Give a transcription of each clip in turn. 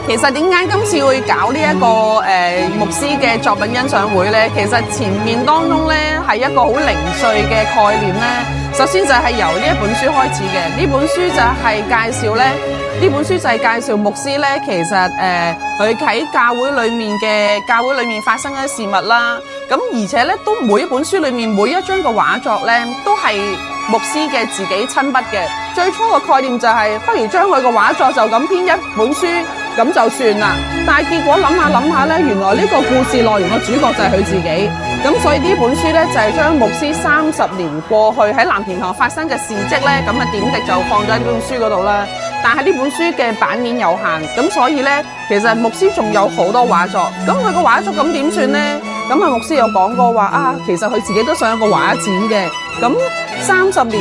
其實點解今次會搞呢一個牧師嘅作品欣賞會呢？其實前面當中呢係一個好零碎嘅概念呢。首先就係由呢一本書開始嘅，呢本書就係介紹呢。呢本書就係介紹牧師呢，其實佢喺教會裏面發生嘅事物啦。咁而且呢，都每一本書裏面每一張嘅畫作呢，都係牧師嘅自己親筆嘅。最初嘅概念就係不如將佢個畫作就咁編一本書咁就算啦。但係結果諗下呢，原來呢個故事內容嘅主角就係佢自己。咁所以呢本書呢，就係將牧師30年過去喺藍田堂發生嘅事蹟呢，咁啊點滴就放咗喺呢本書嗰度啦。但係呢本書嘅版面有限，咁所以呢，其實牧師仲有好多畫作。咁佢個畫作咁點算呢？咁啊牧師有講過話啊，其實佢自己都想有個畫展嘅。咁30幾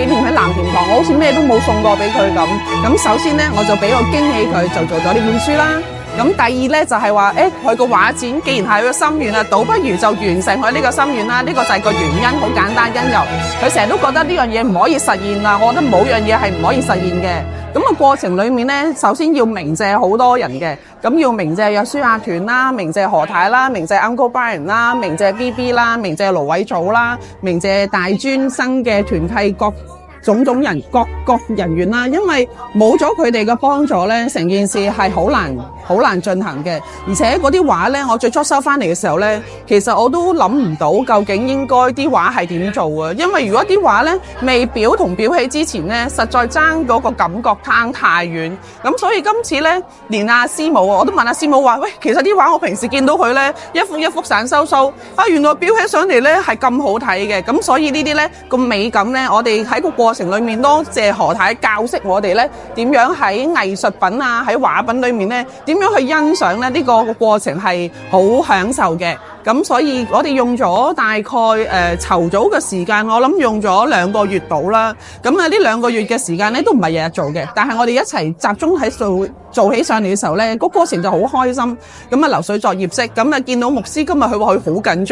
年喺藍田堂，我好似咩都冇送過俾佢咁。咁首先呢，我就俾個驚喜佢，就做咗呢本書啦。咁第二呢，就係話，佢個畫展既然係佢個心願啦，倒不如就完成佢呢個心願啦。呢個就係個原因，好簡單因由。佢成日都覺得呢樣嘢唔可以實現啦，我覺得冇樣嘢係唔可以實現嘅。咁個過程裏面呢，首先要鳴謝好多人嘅，咁要鳴謝約書亞團啦，鳴謝何太啦，鳴謝 Uncle Brian 啦，鳴謝 BB 啦，鳴謝盧偉祖啦，鳴謝大專生嘅團契種人各人員啦，因為冇咗佢哋嘅幫助咧，成件事係好難進行嘅。而且嗰啲畫咧，我最初收翻嚟嘅時候咧，其實我都諗唔到究竟應該啲畫係點做啊。因為如果啲畫咧未裱同裱起之前咧，實在爭嗰個感覺差太遠。咁所以今次咧，連阿師母我都問阿師母話：喂，其實啲畫我平時見到佢咧一幅一幅散收收，原來裱起上嚟咧係咁好睇嘅。咁所以呢啲咧個美感咧，我哋喺個過程裏面多謝何太教識我哋咧點樣喺藝術品啊，喺畫品裏面咧點樣去欣賞咧，呢個過程係好享受嘅。咁所以我哋用咗大概籌組嘅時間，我諗用咗2個月到啦。咁啊呢2個月嘅時間咧都唔係日日做嘅，但係我哋一齊集中喺做起上嚟嘅時候咧，個過程就好開心。咁啊流水作業式，咁啊見到牧師今日佢話佢好緊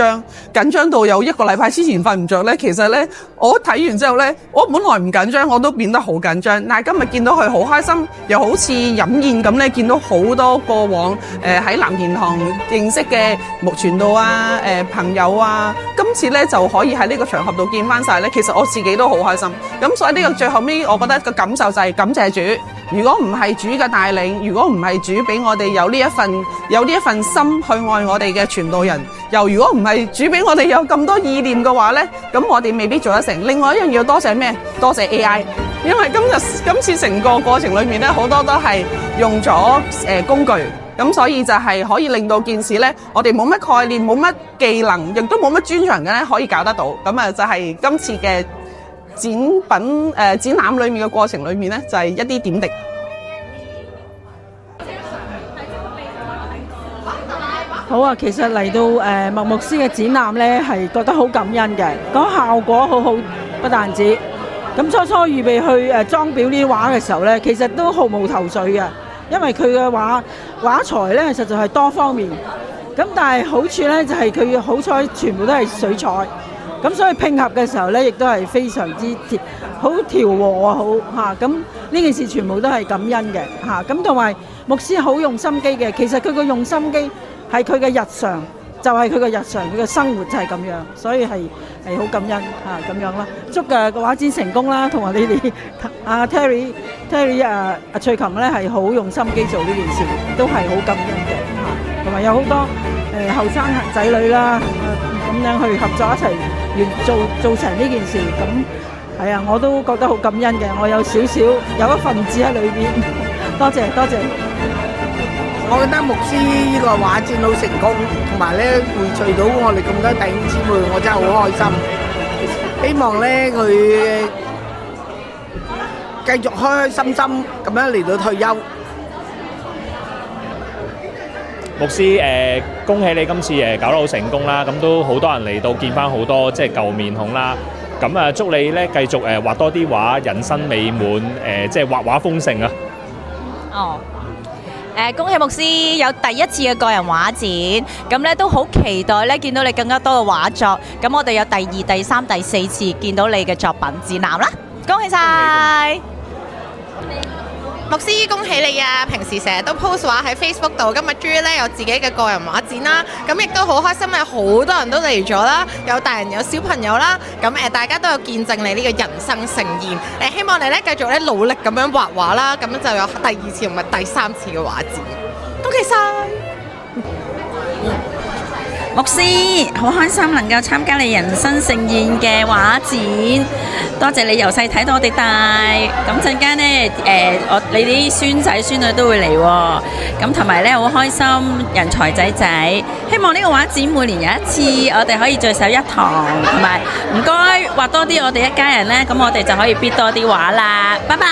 張到有1個禮拜之前瞓唔着咧。其實咧我睇完之後咧，我本來唔緊張，我都變得好緊張。但係今日見到佢好開心，又好似飲宴咁咧，見到好多過往喺藍田堂認識嘅牧傳道啊、朋友啊，今次咧就可以喺呢個場合度見翻晒咧。其實我自己都好開心。咁所以呢個最後尾，我覺得個感受就係感謝主。如果唔係主嘅帶領，如果唔係主俾我哋有呢一份心去愛我哋嘅傳道人，又如果唔係主俾我哋有咁多意念嘅話咧，咁我哋未必做得成。另外一樣要多謝咩？多謝 AI， 因為今次成個過程裏面咧，好多都係用咗工具。咁所以就係可以令到件事呢，我哋冇乜概念、冇乜技能，亦都冇乜專長嘅呢，可以搞得到。咁啊，就係今次嘅展覽裏面嘅過程裏面呢，就係一啲點滴。好啊，其實嚟到麥牧師嘅展覽呢，係覺得好感恩嘅，個效果好好，不但止。咁初初預備去裝裱呢啲畫嘅時候呢，其實都毫無頭緒嘅，因為佢嘅畫材呢，實在係多方面。咁但係好處呢，就係佢好彩全部都係水彩，咁所以拼合嘅時候呢，亦都係非常之好調和啊，好嚇。咁呢件事全部都係感恩嘅嚇。咁同埋牧師好用心機嘅，其實佢個用心機係佢嘅日常。就係佢嘅日常，佢嘅生活就係咁樣，所以係好感恩嚇咁樣啦。祝個畫展成功啦，同埋你哋阿 Terry 翠琴咧係好用心機做呢件事，都係好感恩嘅嚇。同埋有好多後生仔女啦，咁樣去合作一齊做成呢件事，咁係啊，我都覺得好感恩嘅。我有少少有一份子喺裏邊，多謝多謝。我覺得牧師呢個畫展好成功，同埋咧匯聚到我哋咁多弟兄姊妹，我真係好開心。希望咧佢繼續開開心心咁樣嚟到退休。牧師恭喜你今次搞得好成功啦！咁都好多人嚟到見翻好多即係舊面孔啦。咁啊，祝你咧繼續畫多啲畫，人生美滿，即係畫畫豐盛啊！哦。恭喜牧師有第一次嘅個人畫展，咁咧都好期待咧見到你更加多嘅畫作，咁我哋有第二、第三、第四次見到你嘅作品展覽啦，恭喜晒！牧師恭喜你啊！平時成日都 post 畫喺 Facebook 度，今日終於咧有自己嘅個人畫展啦，咁亦都好開心啊！好多人都嚟咗啦，有大人有小朋友啦，咁大家都有見證你呢個人生盛宴，希望你咧繼續咧努力咁樣畫畫啦，咁樣就有第二次同埋第三次嘅畫展，恭喜晒！牧師好開心能夠參加你人生盛宴嘅畫展，多謝你由細睇到我哋大，咁陣間呢你啲孫仔孫女都會嚟喎，咁同埋呢好開心人才仔仔，希望呢個畫展每年有一次，我哋可以聚首一堂，同埋唔該畫多啲我哋一家人呢，咁我哋就可以 bid 多啲畫啦，拜拜。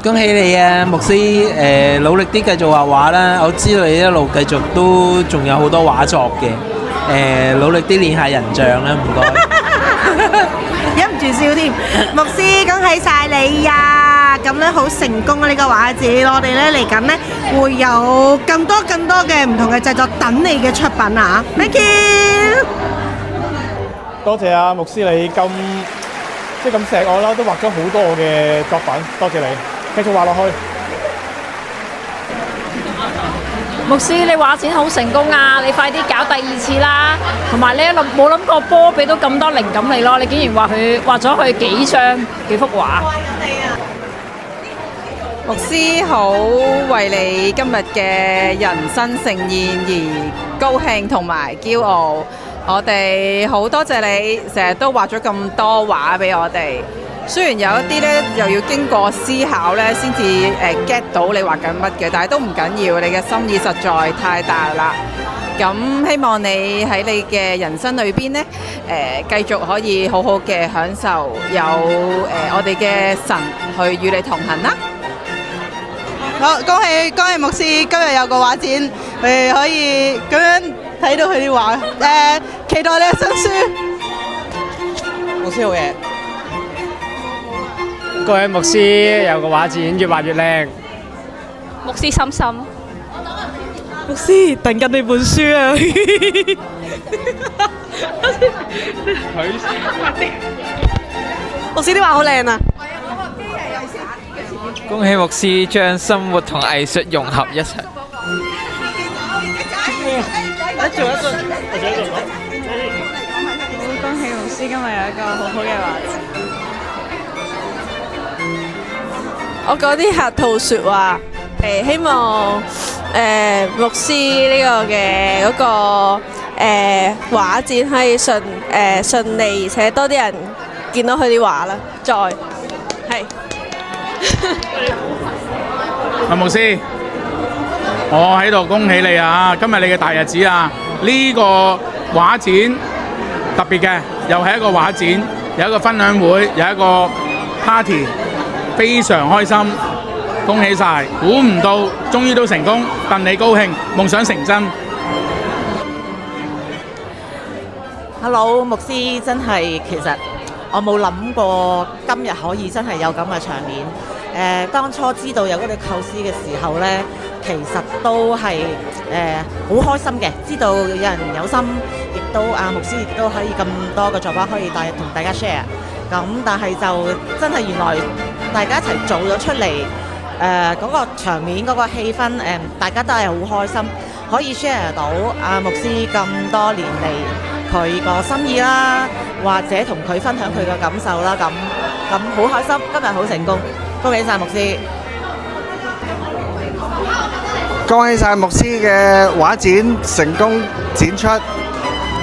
恭喜你啊，牧師！努力啲繼續畫畫啦，我知道你一路繼續都仲有好多畫作嘅，努力啲練下人像啦，唔該。忍唔住笑添，牧師恭喜晒你呀！咁咧好成功啊呢個畫展，我哋咧嚟緊咧會有更多嘅唔同嘅製作等你嘅出品啊 ！Thank you。多謝啊，牧師你咁錫我啦，都畫咗好多我嘅作品，多謝你。繼續畫落去。牧師，你畫展好成功啊！你快啲搞第二次啦！同埋你冇諗過波俾到咁多靈感你咯，你竟然畫咗佢幾幅畫。牧師好為你今日嘅人生盛宴而高興同埋驕傲，我哋好多謝你成日都畫咗咁多畫俾我哋。雖然有一啲咧又要經過思考咧先至get 到你畫緊乜嘅，但係都唔緊要，你嘅心意實在太大啦。咁希望你喺你嘅人生裏邊咧繼續可以好好嘅享受，有我哋嘅神去與你同行啦。好，恭喜牧師今日有個畫展，可以咁樣睇到佢啲畫，期待你嘅新書。牧師好嘢。各位牧師有個畫展越畫越靚。牧師心心。牧師等緊你本書啊！牧師啲畫好靚啊！恭喜牧師將生活同藝術融合一齊。好恭喜牧師今日有一個好好嘅畫展。我講啲客套説話，希望牧師呢個嘅嗰個畫展可以順利，而且多啲人見到佢啲畫啦。再係。牧師，我喺度恭喜你啊！今日你嘅大日子啊！呢個畫展特別嘅，又係一個畫展，有一個分享會，有一個 party， 非常開心，恭喜晒！估唔到終於都成功，戥你高興，夢想成真。Hello， 牧師真係其實我冇諗過今日可以真係有咁嘅場面。當初知道有嗰啲構思嘅時候呢，其實都係好開心嘅，知道有人有心，亦都牧師亦都可以咁多嘅作品可以同大家 share。咁但係就真係原來大家一齊做咗出嚟，嗰個場面嗰個氣氛，大家都係好開心，可以 share 到牧師咁多年嚟佢個心意啦，或者同佢分享佢嘅感受啦，咁好開心，今日好成功，恭喜晒牧師！恭喜晒牧師嘅畫展成功展出，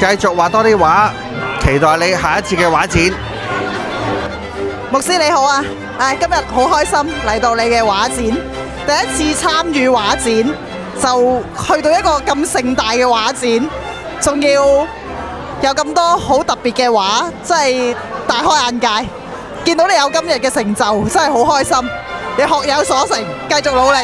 繼續畫多啲畫，期待你下一次嘅畫展。牧師你好啊！今日好開心嚟到你嘅畫展，第一次參與畫展，就去到一個咁盛大嘅畫展，仲要有咁多好特別嘅畫，真係大開眼界。見到你有今日嘅成就，真係好開心。你學有所成，繼續努力。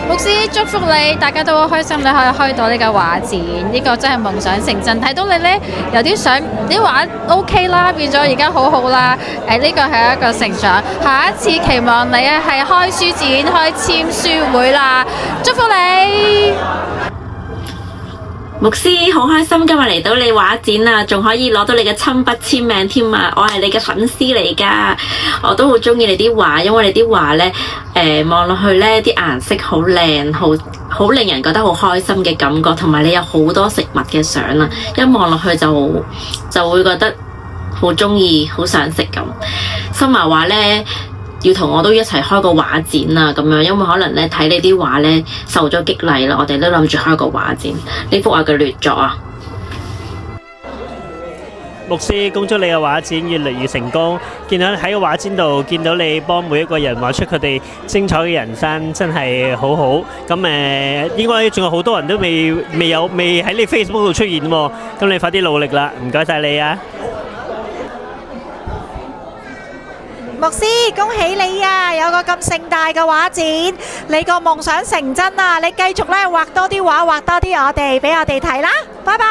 牧師祝福你，大家都好開心你可以開到呢個畫展，呢個真係夢想成真。睇到你呢，有啲相啲畫 OK 啦，變咗而家好好啦。呢個係一個成長。下一次期望你係開書展、開簽書會啦，祝福你。牧師好開心今日嚟到你畫展啊，仲可以攞到你嘅親筆簽名添啊！我係你嘅粉絲嚟噶，我都好中意你啲畫，因為你啲畫呢，望落去呢啲顏色好靚，好令人覺得好開心嘅感覺，同埋你有好多食物嘅相啊，一望落去就會覺得好中意，好想食咁。心華話呢，要同我都一齊開個畫展啊，咁樣，因為可能咧睇你啲畫咧受咗激勵啦，我哋都諗住開個畫展。呢幅畫嘅劣作啊，牧師恭祝你嘅畫展越嚟越成功。見到喺個畫展度見到你幫每一個人畫出佢哋精彩嘅人生，真係好好。咁應該仲有好多人都未喺你 Facebook 度出現喎。咁你快啲努力啦，唔該晒你啊！牧師，恭喜你啊！有個咁盛大嘅畫展，你個夢想成真啊！你繼續咧畫多啲畫，畫多啲我哋俾我哋睇啦！拜拜。